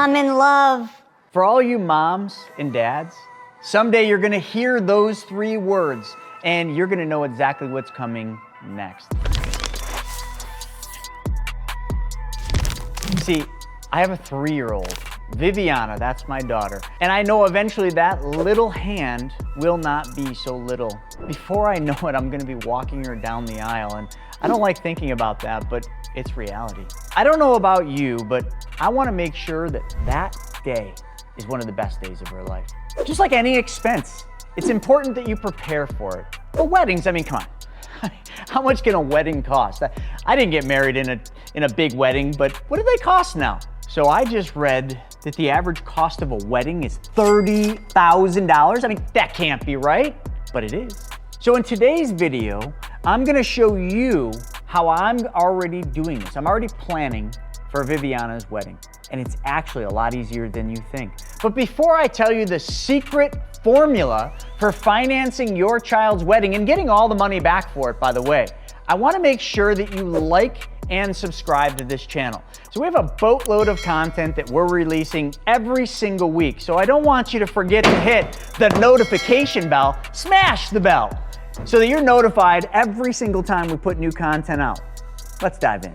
I'm in love. For all you moms and dads, someday you're gonna hear those 3 words and you're gonna know exactly what's coming next. See, I have a 3-year-old, Viviana, that's my daughter. And I know eventually that little hand will not be so little. Before I know it, I'm gonna be walking her down the aisle, and I don't like thinking about that, but it's reality. I don't know about you, but I wanna make sure that that day is one of the best days of her life. Just like any expense, it's important that you prepare for it. But weddings, I mean, come on. How much can a wedding cost? I didn't get married in a big wedding, but what do they cost now? So I just read that the average cost of a wedding is $30,000. I mean, that can't be right, but it is. So in today's video, I'm gonna show you how I'm already doing this. I'm already planning for Viviana's wedding, and it's actually a lot easier than you think. But before I tell you the secret formula for financing your child's wedding and getting all the money back for it, by the way, I wanna make sure that you like and subscribe to this channel. So we have a boatload of content that we're releasing every single week. So I don't want you to forget to hit the notification bell, smash the bell, so that you're notified every single time we put new content out. Let's dive in.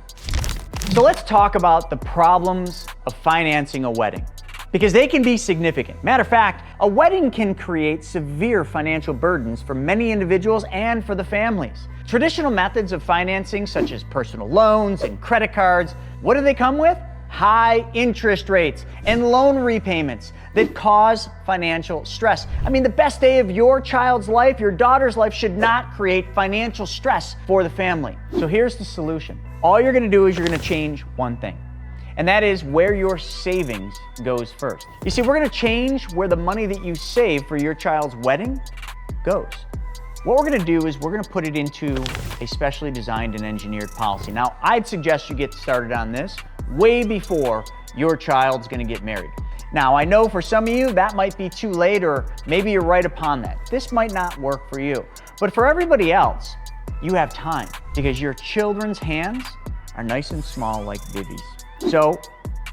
So let's talk about the problems of financing a wedding, because they can be significant. Matter of fact, a wedding can create severe financial burdens for many individuals and for the families. Traditional methods of financing, such as personal loans and credit cards, what do they come with? High interest rates and loan repayments that cause financial stress. I mean, the best day of your child's life, your daughter's life, should not create financial stress for the family. So here's the solution. All you're gonna do is you're gonna change one thing, and that is where your savings goes first. You see, we're gonna change where the money that you save for your child's wedding goes. What we're gonna do is we're gonna put it into a specially designed and engineered policy. Now, I'd suggest you get started on this way before your child's gonna get married. Now, I know for some of you that might be too late, or maybe you're right upon that. This might not work for you. But for everybody else, you have time, because your children's hands are nice and small like Vivi's. So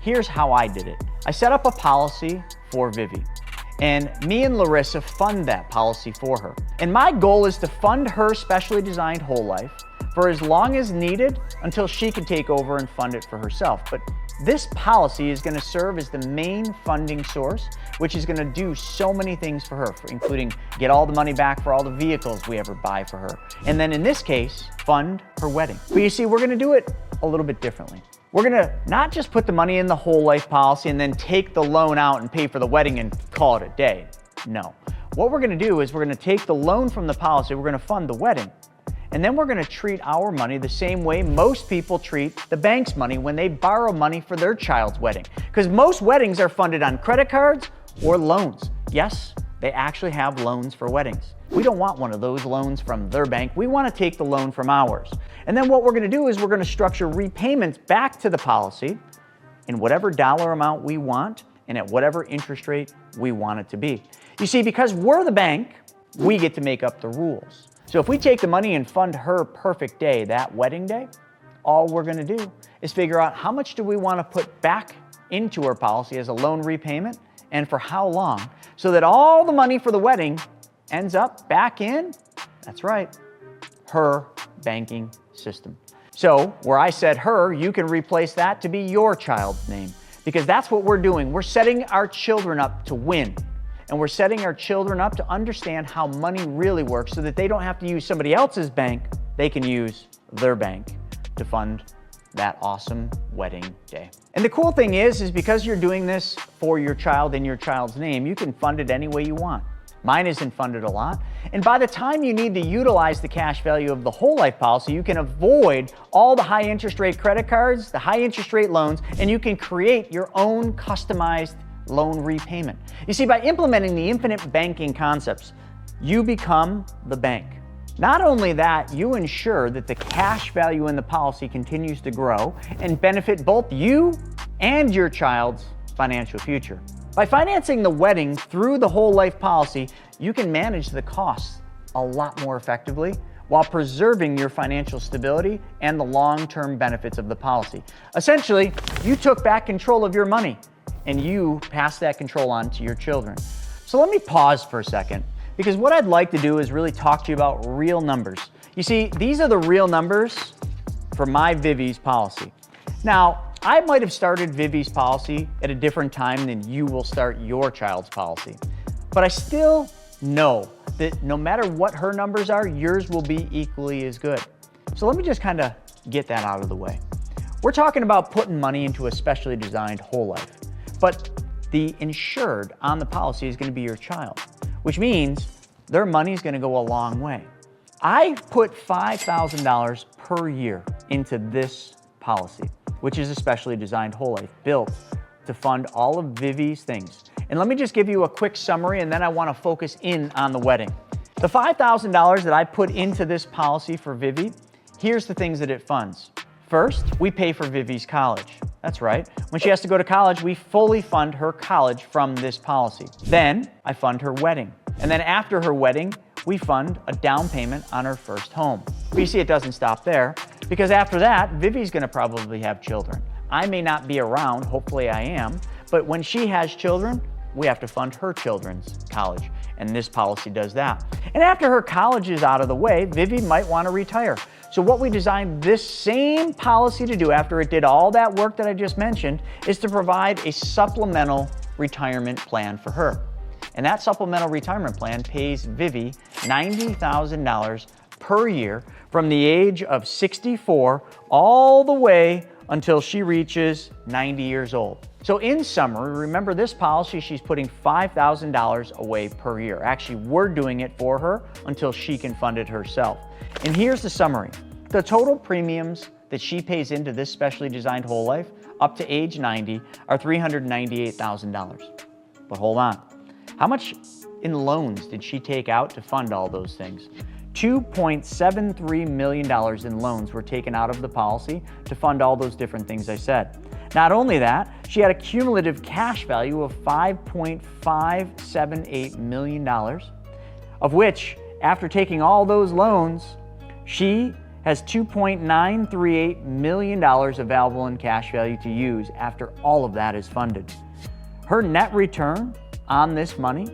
here's how I did it. I set up a policy for Vivi, and me and Larissa fund that policy for her. And my goal is to fund her specially designed whole life for as long as needed until she can take over and fund it for herself. But this policy is gonna serve as the main funding source, which is gonna do so many things for her, including get all the money back for all the vehicles we ever buy for her. And then in this case, fund her wedding. But you see, we're gonna do it a little bit differently. We're gonna not just put the money in the whole life policy and then take the loan out and pay for the wedding and call it a day. No. What we're gonna do is we're gonna take the loan from the policy, we're gonna fund the wedding, and then we're gonna treat our money the same way most people treat the bank's money when they borrow money for their child's wedding. Because most weddings are funded on credit cards or loans. Yes, they actually have loans for weddings. We don't want one of those loans from their bank. We wanna take the loan from ours. And then what we're gonna do is we're gonna structure repayments back to the policy in whatever dollar amount we want and at whatever interest rate we want it to be. You see, because we're the bank, we get to make up the rules. So if we take the money and fund her perfect day, that wedding day, all we're gonna do is figure out how much do we wanna put back into her policy as a loan repayment and for how long, so that all the money for the wedding ends up back in, that's right, her banking system. So where I said her, you can replace that to be your child's name, because that's what we're doing. We're setting our children up to win. And we're setting our children up to understand how money really works so that they don't have to use somebody else's bank, they can use their bank to fund that awesome wedding day. And the cool thing is because you're doing this for your child in your child's name, you can fund it any way you want. Mine isn't funded a lot. And by the time you need to utilize the cash value of the whole life policy, you can avoid all the high interest rate credit cards, the high interest rate loans, and you can create your own customized loan repayment. You see, by implementing the infinite banking concepts, you become the bank. Not only that, you ensure that the cash value in the policy continues to grow and benefit both you and your child's financial future. By financing the wedding through the whole life policy, you can manage the costs a lot more effectively while preserving your financial stability and the long-term benefits of the policy. Essentially, you took back control of your money and you pass that control on to your children. So let me pause for a second, because what I'd like to do is really talk to you about real numbers. You see, these are the real numbers for my Vivi's policy. Now, I might have started Vivi's policy at a different time than you will start your child's policy, but I still know that no matter what her numbers are, yours will be equally as good. So let me just kind of get that out of the way. We're talking about putting money into a specially designed whole life, but the insured on the policy is going to be your child, which means their money is going to go a long way. I put $5,000 per year into this policy, which is a specially designed whole life built to fund all of Vivi's things. And let me just give you a quick summary, and then I want to focus in on the wedding. The $5,000 that I put into this policy for Vivi, here's the things that it funds. First, we pay for Vivi's college. That's right. When she has to go to college, we fully fund her college from this policy. Then I fund her wedding. And then after her wedding, we fund a down payment on her first home. But you see, it doesn't stop there, because after that, Vivi's gonna probably have children. I may not be around, hopefully I am, but when she has children, we have to fund her children's college, and this policy does that. And after her college is out of the way, Vivi might want to retire. So what we designed this same policy to do after it did all that work that I just mentioned is to provide a supplemental retirement plan for her. And that supplemental retirement plan pays Vivi $90,000 per year from the age of 64 all the way until she reaches 90 years old. So in summary, remember this policy, she's putting $5,000 away per year. Actually, we're doing it for her until she can fund it herself. And here's the summary. The total premiums that she pays into this specially designed whole life up to age 90 are $398,000. But hold on. How much in loans did she take out to fund all those things? $2.73 million in loans were taken out of the policy to fund all those different things I said. Not only that, she had a cumulative cash value of $5.578 million, of which, after taking all those loans, she has $2.938 million available in cash value to use after all of that is funded. Her net return on this money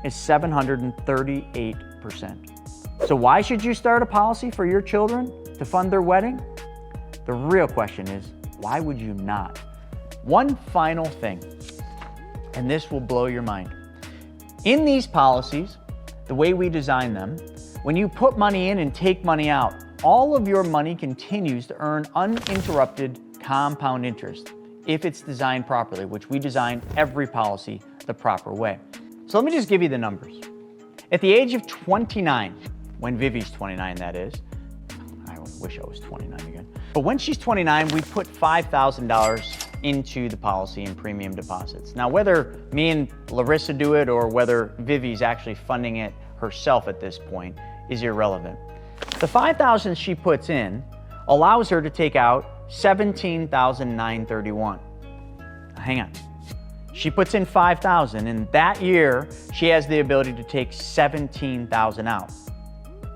is 738%. So why should you start a policy for your children to fund their wedding? The real question is, why would you not? One final thing, and this will blow your mind. In these policies, the way we design them, when you put money in and take money out, all of your money continues to earn uninterrupted compound interest if it's designed properly, which we design every policy the proper way. So let me just give you the numbers. At the age of 29, when Vivi's 29 that is, I wish I was 29 again, but when she's 29, we put $5,000 into the policy in premium deposits. Now, whether me and Larissa do it or whether Vivi's actually funding it herself at this point is irrelevant. The $5,000 she puts in allows her to take out $17,931. Hang on. She puts in $5,000, and that year she has the ability to take $17,000 out.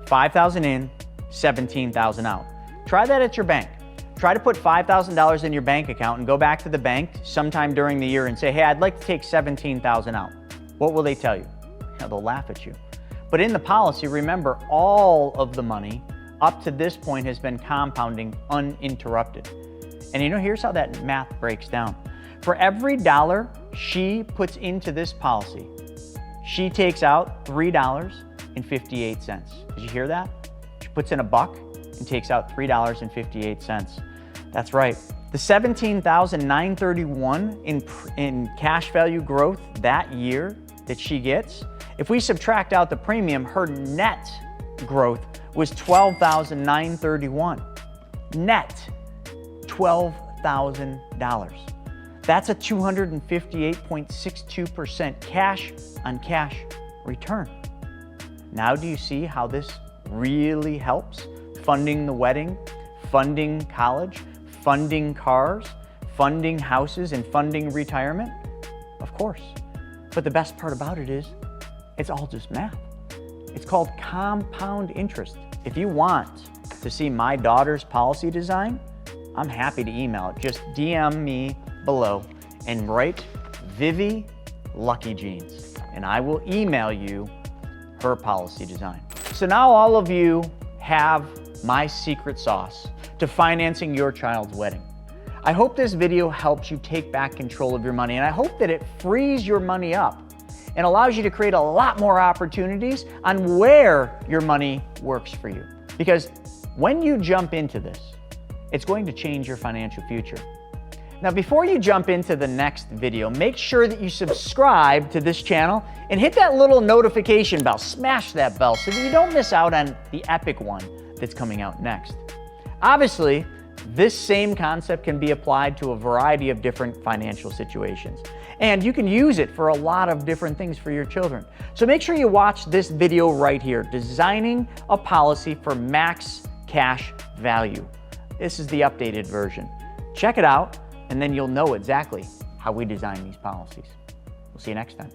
$5,000 in, $17,000 out. Try that at your bank. Try to put $5,000 in your bank account and go back to the bank sometime during the year and say, hey, I'd like to take $17,000 out. What will they tell you? They'll laugh at you. But in the policy, remember, all of the money up to this point has been compounding uninterrupted. And here's how that math breaks down. For every dollar she puts into this policy, she takes out $3.58. Did you hear that? She puts in $1 and takes out $3.58. That's right. The $17,931 in cash value growth that year that she gets, if we subtract out the premium, her net growth was $12,931. Net, $12,000. That's a 258.62% cash on cash return. Now do you see how this really helps? Funding the wedding, funding college, funding cars, funding houses, and funding retirement? Of course. But the best part about it is, it's all just math. It's called compound interest. If you want to see my daughter's policy design, I'm happy to email it. Just DM me below and write Vivi Lucky Jeans, and I will email you her policy design. So now all of you have my secret sauce to financing your child's wedding. I hope this video helps you take back control of your money, and I hope that it frees your money up and allows you to create a lot more opportunities on where your money works for you. Because when you jump into this, it's going to change your financial future. Now, before you jump into the next video, make sure that you subscribe to this channel and hit that little notification bell. Smash that bell so that you don't miss out on the epic one that's coming out next. Obviously, this same concept can be applied to a variety of different financial situations, and you can use it for a lot of different things for your children. So make sure you watch this video right here, Designing a Policy for Max Cash Value. This is the updated version. Check it out, and then you'll know exactly how we design these policies. We'll see you next time.